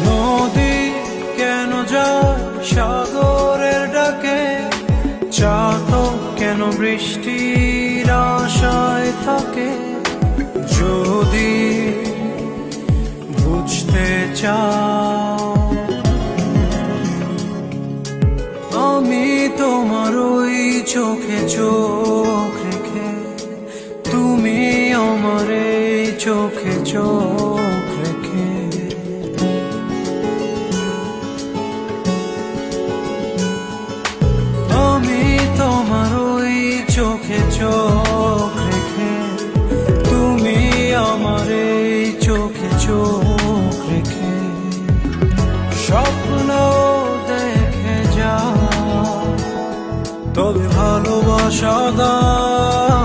নদী কেন যায় সাগরের ডাকে, চাতক কেন বৃষ্টির আশায় থাকে। যদি বুঝতে চাও আমি তোমার ওই চোখে চোখ রেখে, তুমি আমার এই চোখে চোখ রেখে। আমি তোমার ওই চোখে চোখ রেখে, তুমি আমার এই চোখে চোখ রেখে। স্বপ্ন দেখে যা, তবে ভালোবাসা দাও।